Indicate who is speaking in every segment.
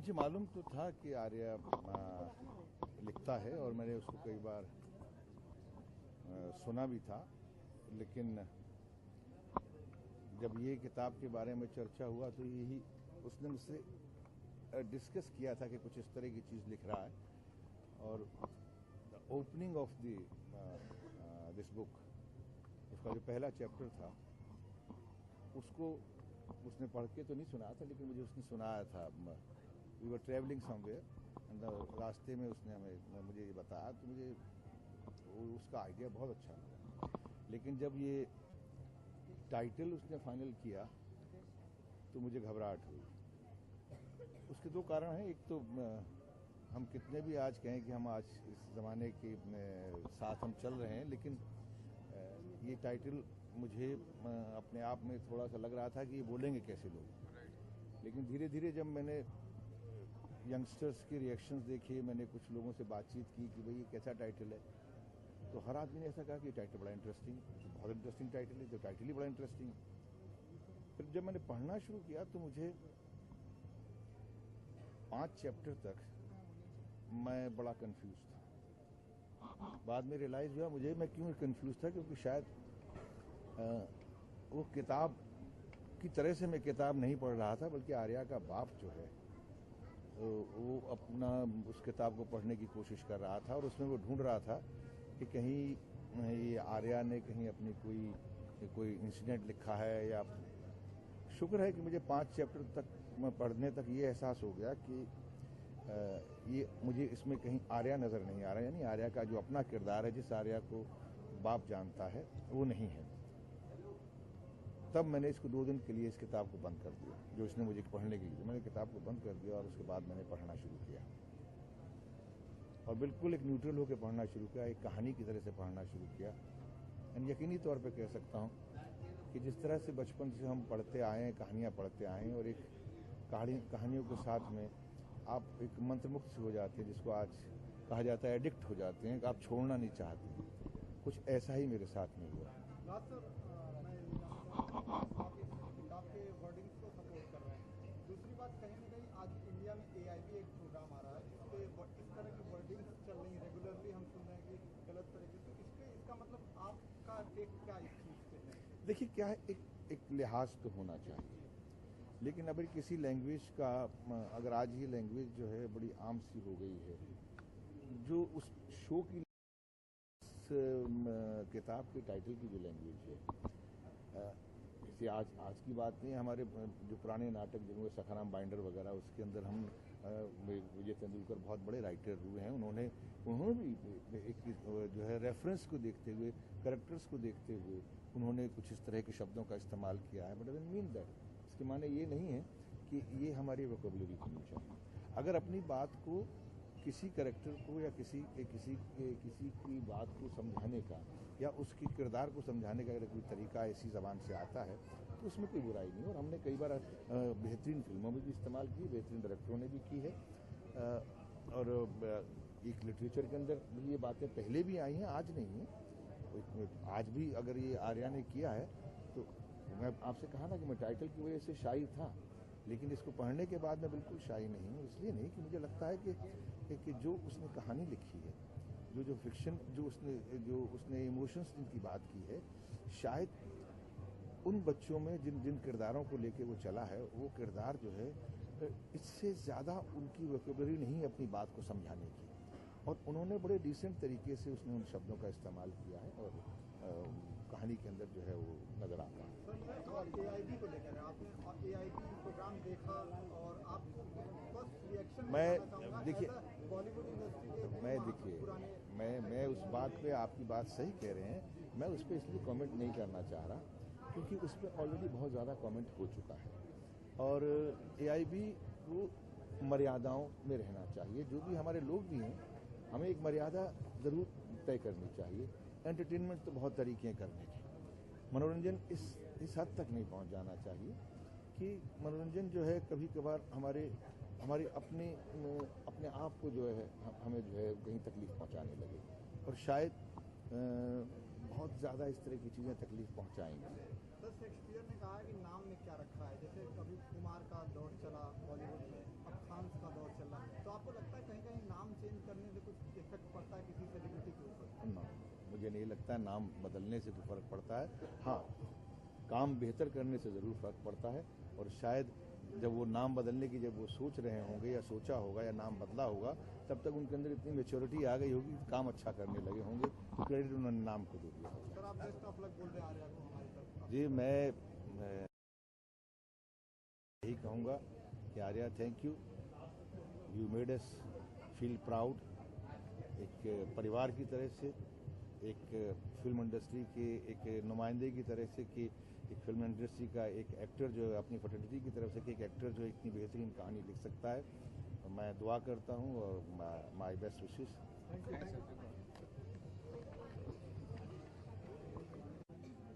Speaker 1: मुझे मालूम तो था कि आर्या लिखता है और मैंने उसको कई बार सुना भी था, लेकिन जब ये किताब के बारे में चर्चा हुआ तो यही उसने मुझसे डिस्कस किया था कि कुछ इस तरह की चीज़ लिख रहा है। और the opening of this book, उसका जो पहला चैप्टर था उसको उसने पढ़ के तो नहीं सुनाया था, लेकिन मुझे उसने सुनाया था। We were travelling somewhere and रास्ते में उसने मुझे ये बताया, तो मुझे उसका आइडिया बहुत अच्छा लगा। लेकिन जब ये टाइटल उसने फाइनल किया तो मुझे घबराहट हुई। उसके दो कारण हैं। एक तो हम कितने भी आज कहें कि हम आज इस ज़माने के साथ हम चल रहे हैं, लेकिन ये टाइटल मुझे अपने आप में थोड़ा सा लग रहा था कि ये बोलेंगे कैसे लोग। लेकिन धीरे धीरे जब मैंने यंगस्टर्स के रिएक्शंस देखे, मैंने कुछ लोगों से बातचीत की कि भाई ये कैसा टाइटल है, तो हर आदमी ने ऐसा कहा कि ये टाइटल बड़ा इंटरेस्टिंग, बहुत इंटरेस्टिंग टाइटल है, तो टाइटल ही बड़ा इंटरेस्टिंग है। फिर जब मैंने पढ़ना शुरू किया तो मुझे 5 चैप्टर तक मैं बड़ा कंफ्यूज था। बाद में रियलाइज हुआ मुझे मैं क्यों कंफ्यूज था, क्योंकि शायद वो किताब की तरह से मैं किताब नहीं पढ़ रहा था, बल्कि आर्या का बाप जो है वो अपना उस किताब को पढ़ने की कोशिश कर रहा था और उसमें वो ढूंढ रहा था कि कहीं ये आर्या ने कहीं अपनी कोई इंसिडेंट लिखा है। या शुक्र है कि मुझे 5 चैप्टर तक पढ़ने तक ये एहसास हो गया कि ये मुझे इसमें कहीं आर्या नज़र नहीं आ रहा, यानी आर्या का जो अपना किरदार है, जिस आर्या को बाप जानता है, वो नहीं है। तब मैंने इसको 2 दिन के लिए इस किताब को बंद कर दिया, जो इसने मुझे पढ़ने के लिए। मैंने किताब को बंद कर दिया और उसके बाद मैंने पढ़ना शुरू किया, और बिल्कुल एक न्यूट्रल होकर पढ़ना शुरू किया, एक कहानी की तरह से पढ़ना शुरू किया। एंड यकीनी तौर पे कह सकता हूँ कि जिस तरह से बचपन से हम पढ़ते आए हैं, कहानियाँ पढ़ते आए हैं, और एक कहानियों के साथ में आप एक मंत्रमुग्ध से हो जाते हैं, जिसको आज कहा जाता है एडिक्ट हो जाते हैं, कि आप छोड़ना नहीं चाहते। कुछ ऐसा ही मेरे साथ में हुआ।
Speaker 2: दूसरी बात, कहीं ना कहीं आज इंडिया में AIB एक प्रोग्राम आ रहा है, इस तरह की वर्डिंग्स चल रही है, रेगुलरली हम सुन रहे हैं कि गलत तरीके से। इसका मतलब आपका टेक क्या इस चीज़ पे है?
Speaker 1: देखिए क्या है, एक लिहाज तो होना चाहिए, लेकिन अगर किसी लैंग्वेज का, अगर आज ये लैंग्वेज जो है बड़ी आम सी हो गई है, जो उस शो की किताब के टाइटल की जो लैंग्वेज है, जैसे आज की बात नहीं, हमारे जो पुराने नाटक जिनमें सखाराम बाइंडर वगैरह, उसके अंदर हम विजय तेंदुलकर बहुत बड़े राइटर हुए हैं, उन्होंने भी एक जो है रेफरेंस को देखते हुए, कैरेक्टर्स को देखते हुए उन्होंने कुछ इस तरह के शब्दों का इस्तेमाल किया है। बट आई मीन दैट, इसके माने ये नहीं है कि ये हमारी वोकैबुलरी होनी चाहिए। अगर अपनी बात को, किसी कैरेक्टर को या किसी की बात को समझाने का या उसकी किरदार को समझाने का अगर कोई तरीका ऐसी ज़बान से आता है तो उसमें कोई बुराई नहीं। और हमने कई बार बेहतरीन फिल्मों में भी इस्तेमाल की, बेहतरीन डायरेक्टरों ने भी की है, और एक लिटरेचर के अंदर ये बातें पहले भी आई हैं, आज नहीं है। आज भी अगर ये आर्या ने किया है, तो मैं आपसे कहा ना कि मैं टाइटल की वजह से शाई था, लेकिन इसको पढ़ने के बाद मैं बिल्कुल शाई नहीं हूँ। इसलिए नहीं कि मुझे लगता है कि जो उसने कहानी लिखी है, जो फिक्शन, जो उसने इमोशंस जिनकी बात की है, शायद उन बच्चों में जिन किरदारों को लेके वो चला है, वो किरदार जो है इससे ज़्यादा उनकी वोकैबुलरी नहीं है अपनी बात को समझाने की, और उन्होंने बड़े डिसेंट तरीके से उसने उन शब्दों का इस्तेमाल किया है, और कहानी के अंदर जो है वो नजर आता है।
Speaker 2: AIB को लेकर आपने AIB प्रोग्राम देखा और आप फर्स्ट रिएक्शन
Speaker 1: देखिए,
Speaker 2: बॉलीवुड इंडस्ट्री के
Speaker 1: मैं उस बात पे, आपकी बात सही कह रहे हैं, मैं उस पर इसलिए कमेंट नहीं करना चाह रहा क्योंकि उस पर ऑलरेडी बहुत ज़्यादा कमेंट हो चुका है, और AIB को मर्यादाओं में रहना चाहिए। जो भी हमारे लोग भी हैं, हमें एक मर्यादा ज़रूर तय करनी चाहिए। एंटरटेनमेंट तो बहुत तरीके हैं करने के, मनोरंजन इस हद तक नहीं पहुंच जाना चाहिए कि मनोरंजन जो है कभी कभार हमारे अपने आप को जो है हमें जो है कहीं तकलीफ पहुंचाने लगे, और शायद बहुत ज़्यादा इस तरह की चीज़ें तकलीफ पहुंचाएंगी।
Speaker 2: सर, शेक्सपियर ने कहा है कि नाम में क्या रखा है। जैसे कभी कुमार का दौर चला बॉलीवुड में, अब रिनेसांस का दौर चल रहा है, तो आपको लगता है कहीं कहीं नाम चेंज करने से कुछ इफेक्ट पड़ता है किसी सेलिब्रिटी के ऊपर?
Speaker 1: ना, मुझे नहीं लगता नाम बदलने से कोई फर्क पड़ता है। हाँ, काम बेहतर करने से ज़रूर फर्क पड़ता है, और शायद जब वो नाम बदलने की जब वो सोच रहे होंगे या सोचा होगा या नाम बदला होगा, तब तक उनके अंदर इतनी मेच्योरिटी आ गई होगी कि काम अच्छा करने लगे होंगे, तो क्रेडिट उन्होंने नाम को दे दिया।
Speaker 2: सर, आप बेस्ट ऑफ लक बोल रहे हैं आर्या को हमारी तरफ।
Speaker 1: जी, मैं यही कहूँगा कि Arya, thank you made us feel proud, एक परिवार की तरह से, एक फिल्म इंडस्ट्री के एक नुमाइंदे की तरह से, कि एक फिल्म इंडस्ट्री का एक एक्टर जो है अपनी फैटर्निटी की तरफ से कि एक एक्टर जो इतनी बेहतरीन कहानी लिख सकता है, तो मैं दुआ करता हूँ और माय बेस्ट विशेस।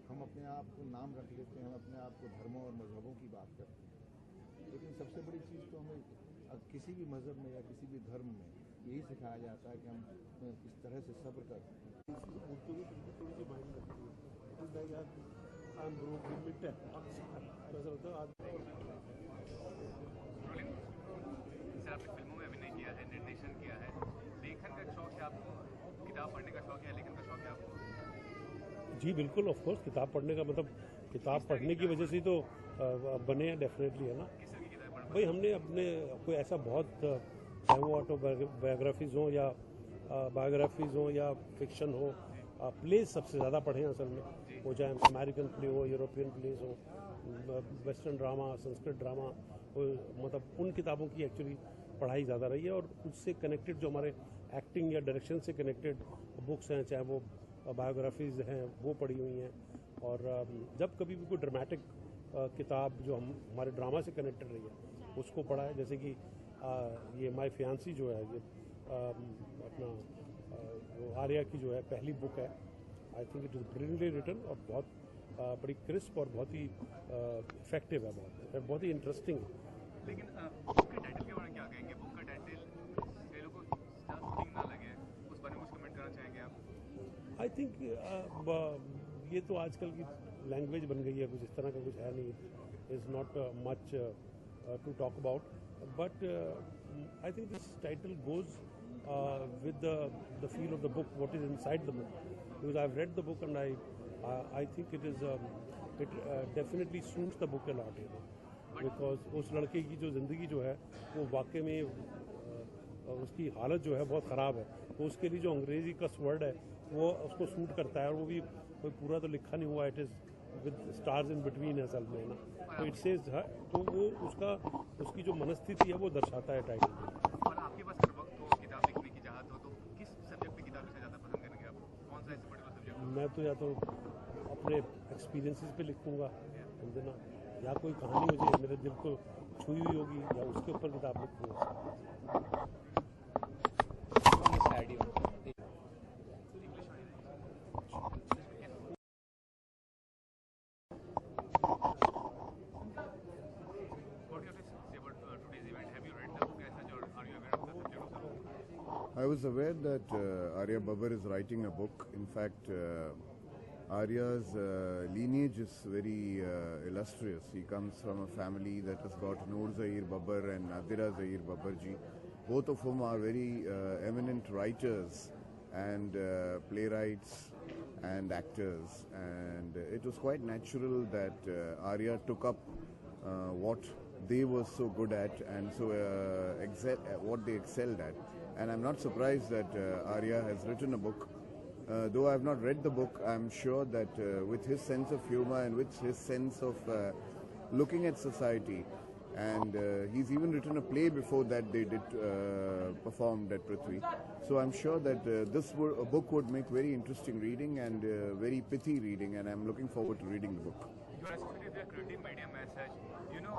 Speaker 1: हम अपने आप को नाम रख लेते हैं, हम अपने आप को धर्मों और मजहबों की बात करते हैं, लेकिन सबसे बड़ी चीज़ तो हमें किसी भी मजहब में या किसी भी धर्म में यही सिखाया जाता है कि हम किस तरह से सब्र करते हैं।
Speaker 3: आपने फिल्मों में अभिनय किया है, निर्देशन किया है, लेखन का शौक है आपको, किताब पढ़ने का शौक है, लेखन का शौक है आपको?
Speaker 4: जी बिल्कुल, ऑफ कोर्स किताब पढ़ने का मतलब किताब पढ़ने की वजह से तो बने हैं, डेफिनेटली, है ना।
Speaker 3: किस तरह की किताब पढ़ना?
Speaker 4: भाई हमने अपने कोई ऐसा बहुत, चाहे वो ऑटोबायोग्राफीज हो या बायोग्राफीज हो या फिक्शन हो, प्लेज सबसे ज़्यादा पढ़े हैं असल में, वो चाहे अमेरिकन प्ले हो, यूरोपियन प्लेज हो, वेस्टर्न ड्रामा, संस्कृत ड्रामा, मतलब उन किताबों की एक्चुअली पढ़ाई ज़्यादा रही है, और उससे कनेक्टेड जो हमारे एक्टिंग या डायरेक्शन से कनेक्टेड बुक्स हैं, चाहे वो बायोग्राफीज हैं, वो पढ़ी हुई हैं। और जब कभी भी कोई ड्रामेटिक किताब जो हमारे ड्रामा से कनेक्टेड रही है, उसको पढ़ा है। जैसे कि ये माय फियांसी जो है, ये अपना वो आर्या की जो है पहली बुक है, I think it is brilliantly written, और बहुत बड़ी क्रिस्प और बहुत ही इफेक्टिव है, बहुत ही इंटरेस्टिंग है।
Speaker 3: लेकिन बुक के टाइटल के बारे में क्या कहेंगे? बुक का टाइटल कई लोगों को स्टिंग ना लगे, उस बारे में कुछ कमेंट करना चाहेंगे आप?
Speaker 4: आई थिंक ये तो आजकल की लैंग्वेज बन गई है, कुछ इस तरह का कुछ है नहीं, is not much to talk about, but I think this title goes with the feel of the book, what is inside the book, because I've read the book and I think it is it definitely suits the book a lot, you know, because उस लड़के की जो ज़िंदगी जो है वो वाकई में उसकी हालत जो है बहुत ख़राब है, तो उसके लिए जो अंग्रेज़ी का वर्ड है वो उसको सूट करता है, और वो भी कोई पूरा तो लिखा नहीं हुआ, it is with stars in between असल में ना, तो इट सेज, तो वो उसकी जो मनस्थिति है वो दर्शाता है टाइटल में।
Speaker 3: और आपके पास अगर वक्त हो, किताब लिखने की चाहत हो, तो किस सब्जेक्ट पे किताब लिखना ज़्यादा पसंद करेंगे आप? कौन सा ऐसे पर्टिकुलर सब्जेक्ट?
Speaker 4: मैं तो या तो अपने एक्सपीरियंसेस पे लिखूंगा, समझना, या कोई कहानी मुझे मेरे दिल को छुई हुई होगी, या उसके ऊपर किताब लिखूंगा।
Speaker 5: I was aware that Arya Babbar is writing a book. In fact, Arya's lineage is very illustrious. He comes from a family that has got Noor Zahir Babbar and Nadira Zahir Babbarji, both of whom are very eminent writers and playwrights and actors. And it was quite natural that Arya took up what they were so good at and so what they excelled at. And I'm not surprised that Arya has written a book. Though I have not read the book, I'm sure that with his sense of humor and with his sense of looking at society, and he's even written a play before that they did performed at Prithvi. So I'm sure that this book would make very interesting reading and very pithy reading, and I'm looking forward to reading the book.
Speaker 3: You are associated with a creative medium as such. You know,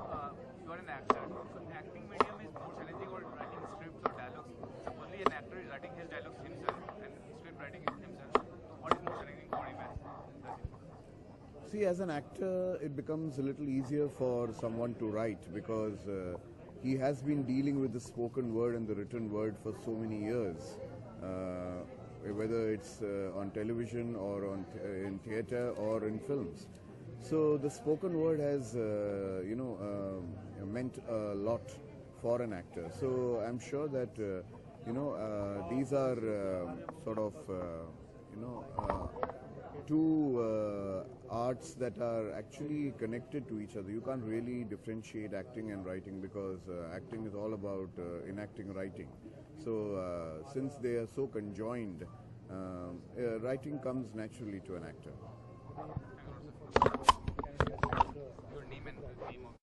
Speaker 3: you are an actor. So acting medium is more challenging or writing scripts or dialogues. Supposedly an actor is writing his dialogues himself and script writing is himself. So what is more challenging for him as?
Speaker 5: See, as an actor, it becomes a little easier for someone to write because he has been dealing with the spoken word and the written word for so many years. Whether it's on television or in theatre or in films. So the spoken word has, meant a lot for an actor. So I'm sure that these are sort of two arts that are actually connected to each other. You can't really differentiate acting and writing because acting is all about enacting writing. So since they are so conjoined, writing comes naturally to an actor.
Speaker 3: Your name and the name of.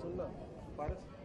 Speaker 2: Soon low Paras